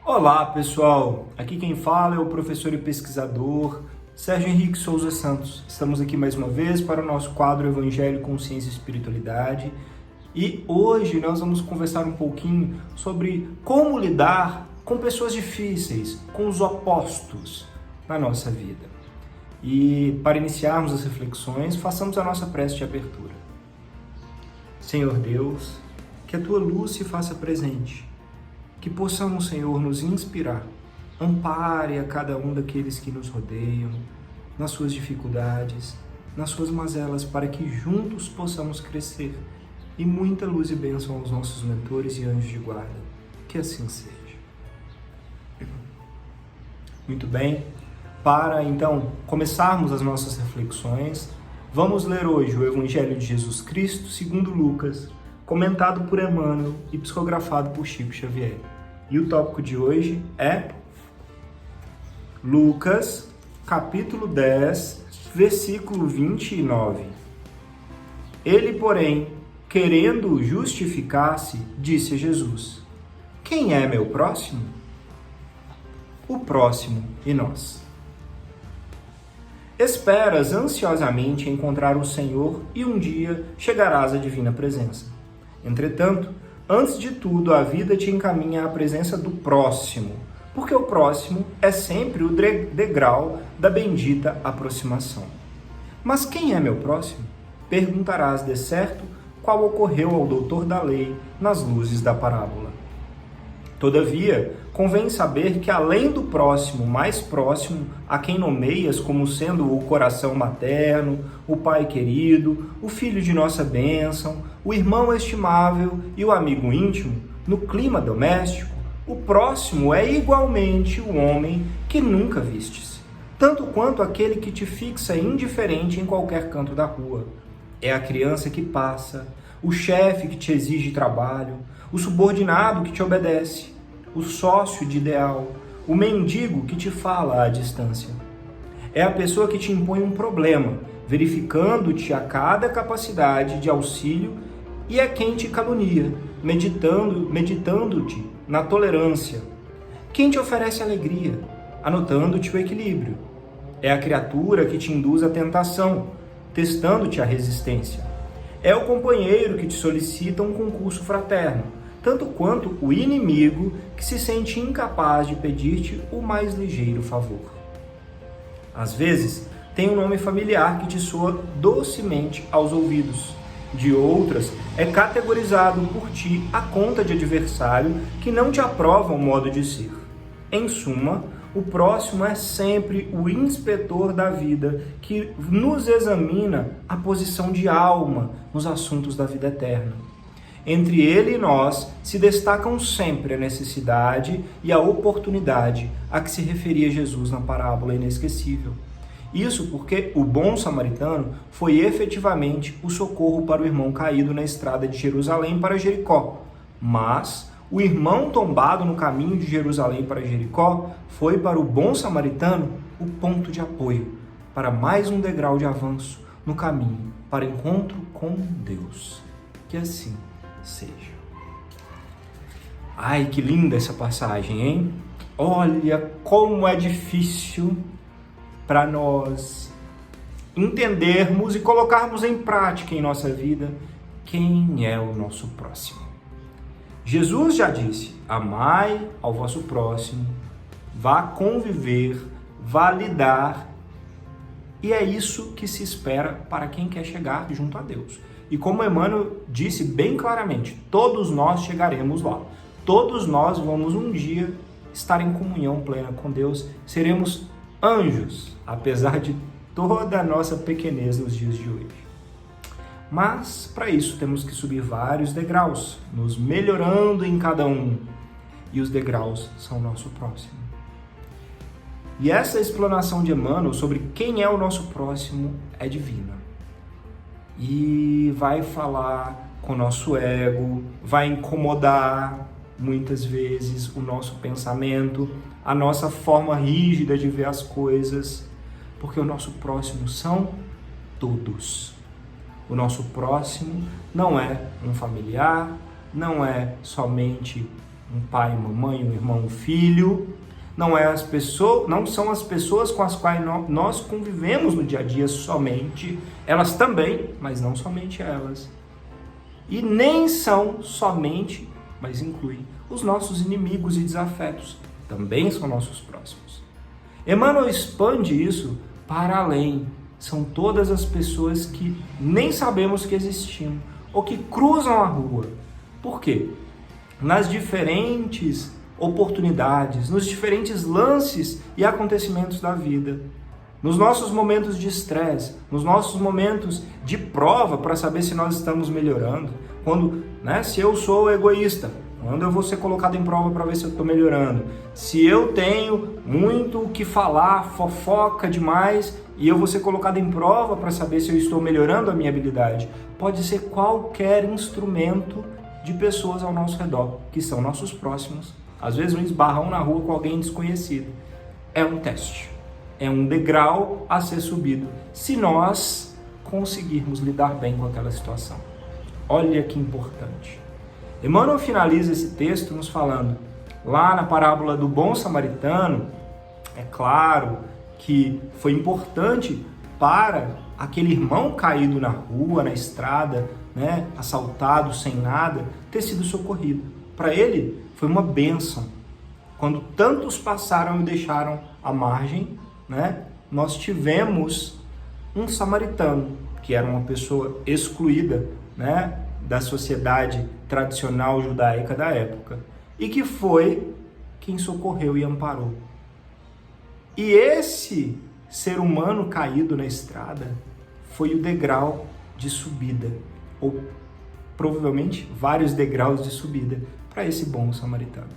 Olá pessoal, aqui quem fala é o professor e pesquisador Sérgio Henrique Souza Santos. Estamos aqui mais uma vez para o nosso quadro Evangelho, Consciência e Espiritualidade e hoje nós vamos conversar um pouquinho sobre como lidar com pessoas difíceis, com os opostos na nossa vida. E para iniciarmos as reflexões, façamos a nossa prece de abertura. Senhor Deus, que a Tua luz se faça presente, que possamos, Senhor, nos inspirar, ampare a cada um daqueles que nos rodeiam, nas suas dificuldades, nas suas mazelas, para que juntos possamos crescer e muita luz e bênção aos nossos mentores e anjos de guarda. Que assim seja. Muito bem, para então começarmos as nossas reflexões, vamos ler hoje o Evangelho de Jesus Cristo segundo Lucas, comentado por Emmanuel e psicografado por Chico Xavier. E o tópico de hoje é Lucas, capítulo 10, versículo 29. Ele, porém, querendo justificar-se, disse a Jesus: quem é meu próximo? O próximo e nós. Esperas ansiosamente encontrar o Senhor e um dia chegarás à divina presença. Entretanto, antes de tudo, a vida te encaminha à presença do próximo, porque o próximo é sempre o degrau da bendita aproximação. Mas quem é meu próximo? Perguntarás de certo qual ocorreu ao doutor da lei nas luzes da parábola. Todavia, convém saber que além do próximo mais próximo, a quem nomeias como sendo o coração materno, o pai querido, o filho de nossa bênção, o irmão estimável e o amigo íntimo, no clima doméstico, o próximo é igualmente o homem que nunca vistes, tanto quanto aquele que te fixa indiferente em qualquer canto da rua. É a criança que passa, o chefe que te exige trabalho, o subordinado que te obedece, o sócio de ideal, o mendigo que te fala à distância. É a pessoa que te impõe um problema, verificando-te a cada capacidade de auxílio, e é quem te calunia, meditando-te na tolerância. Quem te oferece alegria, anotando-te o equilíbrio. É a criatura que te induz à tentação, testando-te a resistência. É o companheiro que te solicita um concurso fraterno, tanto quanto o inimigo que se sente incapaz de pedir-te o mais ligeiro favor. Às vezes, tem um nome familiar que te soa docemente aos ouvidos. De outras, é categorizado por ti a conta de adversário que não te aprova o modo de ser. Em suma, o próximo é sempre o inspetor da vida que nos examina a posição de alma nos assuntos da vida eterna. Entre ele e nós se destacam sempre a necessidade e a oportunidade a que se referia Jesus na parábola inesquecível. Isso porque o bom samaritano foi efetivamente o socorro para o irmão caído na estrada de Jerusalém para Jericó. Mas o irmão tombado no caminho de Jerusalém para Jericó foi para o bom samaritano o ponto de apoio para mais um degrau de avanço no caminho para encontro com Deus. Que assim seja. Ai, que linda essa passagem, hein? Olha como é difícil para nós entendermos e colocarmos em prática em nossa vida quem é o nosso próximo. Jesus já disse: amai ao vosso próximo, vá conviver, vá lidar, e é isso que se espera para quem quer chegar junto a Deus. E como Emmanuel disse bem claramente, todos nós chegaremos lá. Todos nós vamos um dia estar em comunhão plena com Deus, seremos anjos, apesar de toda a nossa pequenez nos dias de hoje. Mas, para isso, temos que subir vários degraus, nos melhorando em cada um. E os degraus são o nosso próximo. E essa explanação de Emmanuel sobre quem é o nosso próximo é divina. E vai falar com o nosso ego, vai incomodar muitas vezes o nosso pensamento, a nossa forma rígida de ver as coisas, porque o nosso próximo são todos. O nosso próximo não é um familiar, não é somente um pai, mamãe, um irmão, um filho. Não são as pessoas com as quais nós convivemos no dia a dia somente. Elas também, mas não somente elas. E nem são somente, mas incluem os nossos inimigos e desafetos. Também são nossos próximos. Emmanuel expande isso para além. São todas as pessoas que nem sabemos que existimos ou que cruzam a rua. Por quê? Nas diferentes oportunidades, nos diferentes lances e acontecimentos da vida, nos nossos momentos de estresse, nos nossos momentos de prova para saber se nós estamos melhorando, se eu sou egoísta, quando eu vou ser colocado em prova para ver se eu estou melhorando, se eu tenho muito o que falar, fofoca demais, e eu vou ser colocado em prova para saber se eu estou melhorando a minha habilidade. Pode ser qualquer instrumento de pessoas ao nosso redor, que são nossos próximos. Às vezes um esbarrão na rua com alguém desconhecido. É um teste, é um degrau a ser subido, se nós conseguirmos lidar bem com aquela situação. Olha que importante. Emmanuel finaliza esse texto nos falando, lá na parábola do bom samaritano, é claro que foi importante para aquele irmão caído na rua, na estrada, assaltado, sem nada, ter sido socorrido. Para ele foi uma bênção. Quando tantos passaram e deixaram à margem, nós tivemos um samaritano, que era uma pessoa excluída, da sociedade tradicional judaica da época, e que foi quem socorreu e amparou. E esse ser humano caído na estrada foi o degrau de subida, ou provavelmente vários degraus de subida para esse bom samaritano.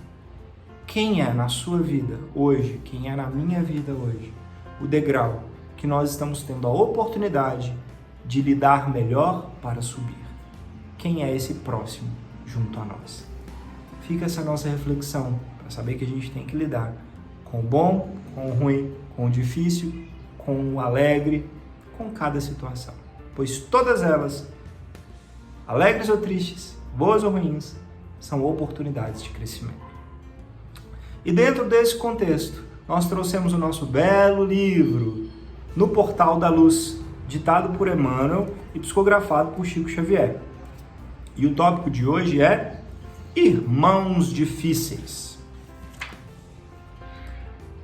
Quem é na sua vida hoje, quem é na minha vida hoje, o degrau que nós estamos tendo a oportunidade de lidar melhor para subir? Quem é esse próximo junto a nós? Fica essa nossa reflexão para saber que a gente tem que lidar com o bom, com o ruim, com o difícil, com o alegre, com cada situação. Pois todas elas, alegres ou tristes, boas ou ruins, são oportunidades de crescimento. E dentro desse contexto, nós trouxemos o nosso belo livro, No Portal da Luz, ditado por Emmanuel e psicografado por Chico Xavier. E o tópico de hoje é Irmãos Difíceis.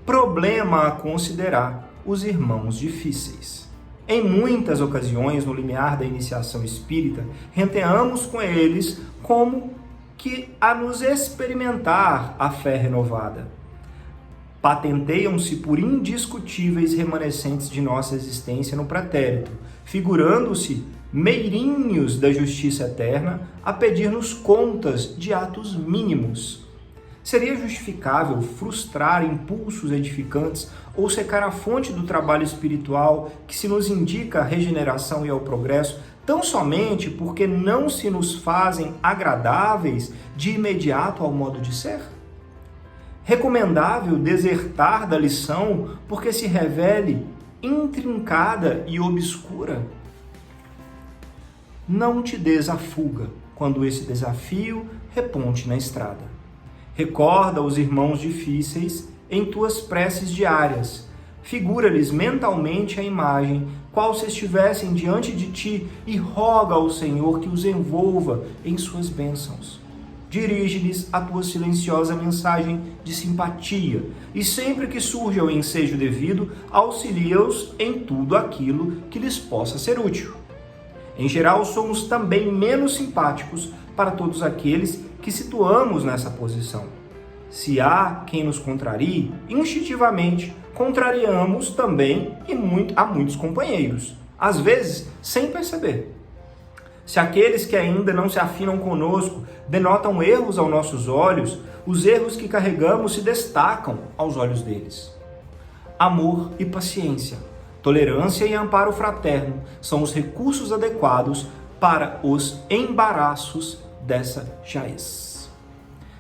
Problema a considerar os irmãos difíceis. Em muitas ocasiões, no limiar da iniciação espírita, renteamos com eles como que a nos experimentar a fé renovada. Patenteiam-se por indiscutíveis remanescentes de nossa existência no pretérito, figurando-se meirinhos da justiça eterna a pedir-nos contas de atos mínimos. Seria justificável frustrar impulsos edificantes ou secar a fonte do trabalho espiritual que se nos indica a regeneração e ao progresso, tão somente porque não se nos fazem agradáveis de imediato ao modo de ser? Recomendável desertar da lição porque se revele intrincada e obscura? Não te des a fuga quando esse desafio reponte na estrada. Recorda os irmãos difíceis em tuas preces diárias. Figura-lhes mentalmente a imagem, qual se estivessem diante de ti, e roga ao Senhor que os envolva em suas bênçãos. Dirige-lhes a tua silenciosa mensagem de simpatia, e sempre que surja o ensejo devido, auxilia-os em tudo aquilo que lhes possa ser útil. Em geral, somos também menos simpáticos para todos aqueles que situamos nessa posição. Se há quem nos contrarie, instintivamente contrariamos também a muitos companheiros, às vezes sem perceber. Se aqueles que ainda não se afinam conosco denotam erros aos nossos olhos, os erros que carregamos se destacam aos olhos deles. Amor e paciência, tolerância e amparo fraterno são os recursos adequados para os embaraços dessa jaez.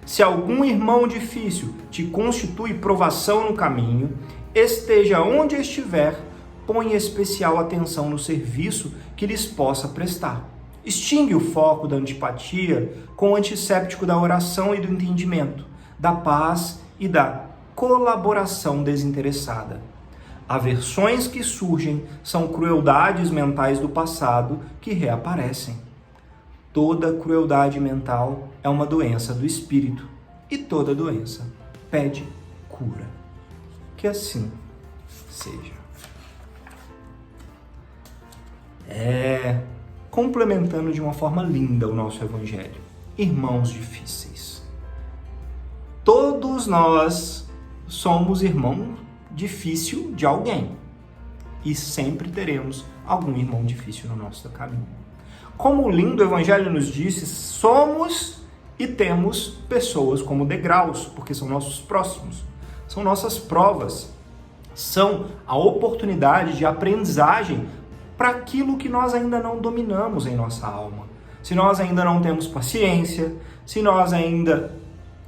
Se algum irmão difícil te constitui provação no caminho, esteja onde estiver, põe especial atenção no serviço que lhes possa prestar. Extingue o foco da antipatia com o antisséptico da oração e do entendimento, da paz e da colaboração desinteressada. Aversões que surgem são crueldades mentais do passado que reaparecem. Toda crueldade mental é uma doença do espírito e toda doença pede cura. Que assim seja. Complementando de uma forma linda o nosso evangelho. Irmãos difíceis. Todos nós somos irmão difícil de alguém. E sempre teremos algum irmão difícil no nosso caminho. Como o lindo evangelho nos disse, somos e temos pessoas como degraus, porque são nossos próximos. São nossas provas. São a oportunidade de aprendizagem para aquilo que nós ainda não dominamos em nossa alma. Se nós ainda não temos paciência, se nós ainda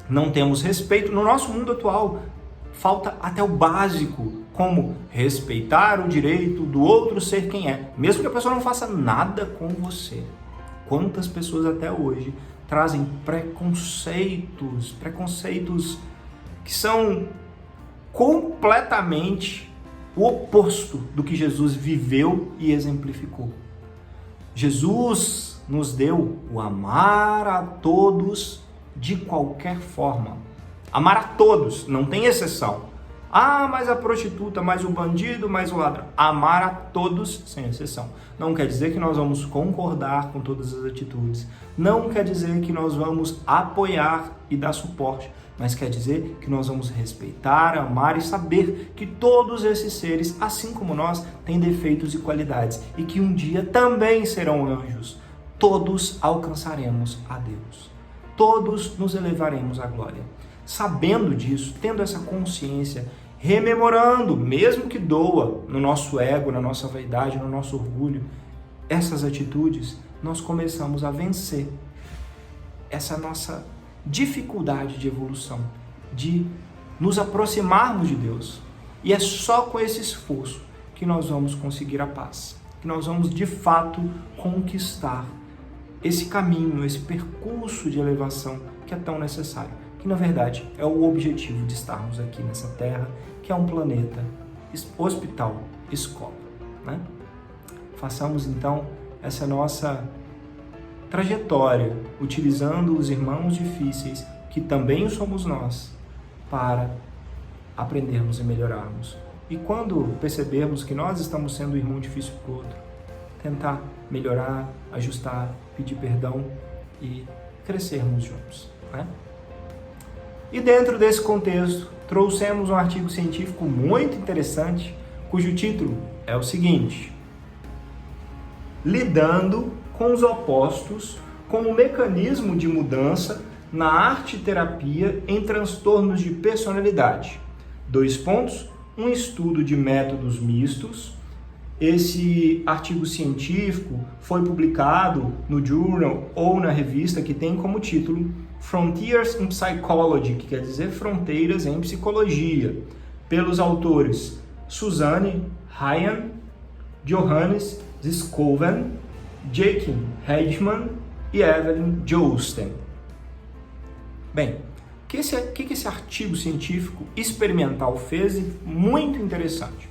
não temos respeito, no nosso mundo atual falta até o básico, como respeitar o direito do outro ser quem é, mesmo que a pessoa não faça nada com você. Quantas pessoas até hoje trazem preconceitos que são completamente o oposto do que Jesus viveu e exemplificou. Jesus nos deu o amar a todos de qualquer forma. Amar a todos, não tem exceção. Mas a prostituta, mais o bandido, mais o ladrão. Amar a todos sem exceção. Não quer dizer que nós vamos concordar com todas as atitudes. Não quer dizer que nós vamos apoiar e dar suporte. Mas quer dizer que nós vamos respeitar, amar e saber que todos esses seres, assim como nós, têm defeitos e qualidades. E que um dia também serão anjos. Todos alcançaremos a Deus. Todos nos elevaremos à glória. Sabendo disso, tendo essa consciência, rememorando, mesmo que doa no nosso ego, na nossa vaidade, no nosso orgulho, essas atitudes, nós começamos a vencer essa nossa dificuldade de evolução, de nos aproximarmos de Deus. E é só com esse esforço que nós vamos conseguir a paz, que nós vamos de fato conquistar esse caminho, esse percurso de elevação que é tão necessário, que na verdade é o objetivo de estarmos aqui nessa Terra, que é um planeta, hospital, escola, né? Façamos então essa nossa trajetória, utilizando os irmãos difíceis, que também somos nós, para aprendermos e melhorarmos. E quando percebermos que nós estamos sendo um irmão difícil para o outro, tentar melhorar, ajustar, pedir perdão e crescermos juntos, né? E dentro desse contexto, trouxemos um artigo científico muito interessante, cujo título é o seguinte: Lidando com os opostos como mecanismo de mudança na arte-terapia em transtornos de personalidade. Um estudo de métodos mistos. Esse artigo científico foi publicado no journal ou na revista que tem como título Frontiers in Psychology, que quer dizer Fronteiras em Psicologia, pelos autores Suzanne Ryan, Johannes Ziscoven, Jakin Hedgeman e Evelyn Josten. Bem, o que esse artigo científico experimental fez? Muito interessante.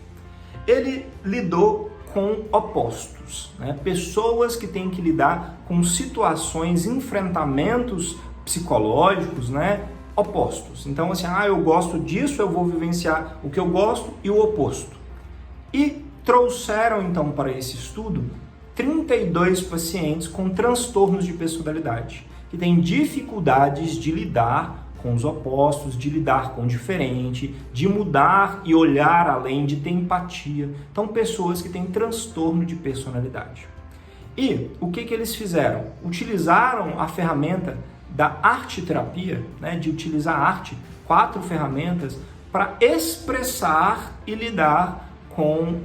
Ele lidou com opostos, né? Pessoas que têm que lidar com situações, enfrentamentos psicológicos, né? Opostos. Então, assim, eu gosto disso, eu vou vivenciar o que eu gosto e o oposto. E trouxeram, então, para esse estudo, 32 pacientes com transtornos de personalidade, que têm dificuldades de lidar com os opostos, de lidar com o diferente, de mudar e olhar além, de ter empatia. Então, pessoas que têm transtorno de personalidade. E o que eles fizeram? Utilizaram a ferramenta da arte-terapia, né, de utilizar a arte, 4 ferramentas, para expressar e lidar com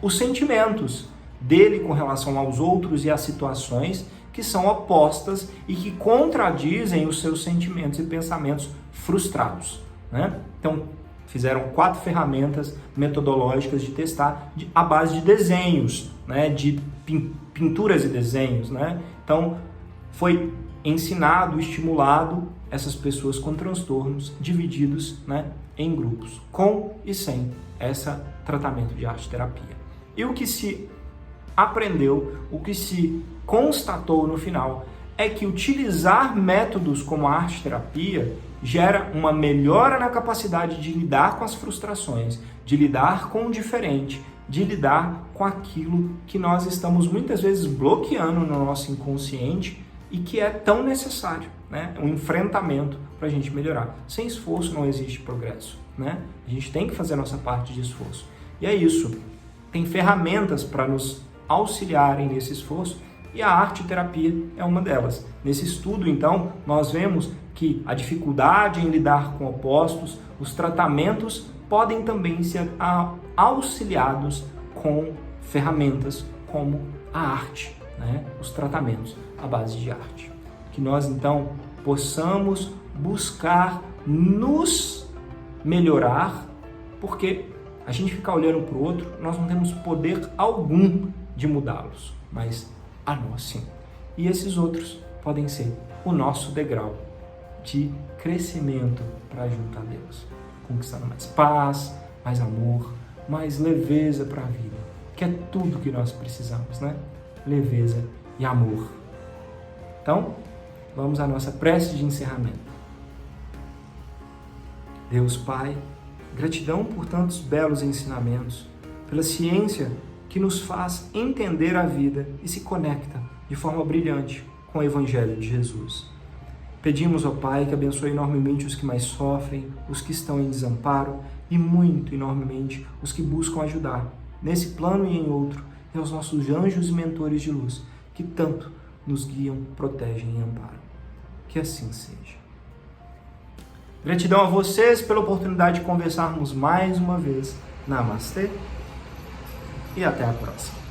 os sentimentos dele com relação aos outros e às situações que são opostas e que contradizem os seus sentimentos e pensamentos frustrados, né? Então, fizeram 4 ferramentas metodológicas de testar à base de desenhos, né? De pinturas e desenhos, né? Então, foi ensinado, estimulado essas pessoas com transtornos divididos, né, em grupos, com e sem esse tratamento de arte-terapia. E o que se aprendeu, o que se constatou no final, é que utilizar métodos como a arte-terapia gera uma melhora na capacidade de lidar com as frustrações, de lidar com o diferente, de lidar com aquilo que nós estamos muitas vezes bloqueando no nosso inconsciente e que é tão necessário, né? Um enfrentamento para a gente melhorar. Sem esforço não existe progresso, né? A gente tem que fazer a nossa parte de esforço. E é isso. Tem ferramentas para nos auxiliarem nesse esforço e a arte-terapia é uma delas. Nesse estudo, então, nós vemos que a dificuldade em lidar com opostos, os tratamentos podem também ser auxiliados com ferramentas como a arte, né? Os tratamentos à base de arte. Que nós, então, possamos buscar nos melhorar, porque a gente ficar olhando para o outro, nós não temos poder algum de mudá-los, mas a nós sim. E esses outros podem ser o nosso degrau de crescimento para junto a Deus, conquistando mais paz, mais amor, mais leveza para a vida, que é tudo que nós precisamos, né? Leveza e amor. Então, vamos à nossa prece de encerramento. Deus Pai, gratidão por tantos belos ensinamentos, pela ciência que nos faz entender a vida e se conecta de forma brilhante com o Evangelho de Jesus. Pedimos ao Pai que abençoe enormemente os que mais sofrem, os que estão em desamparo e muito enormemente os que buscam ajudar, nesse plano e em outro, e aos nossos anjos e mentores de luz, que tanto nos guiam, protegem e amparam. Que assim seja. Gratidão a vocês pela oportunidade de conversarmos mais uma vez. Namastê e até a próxima.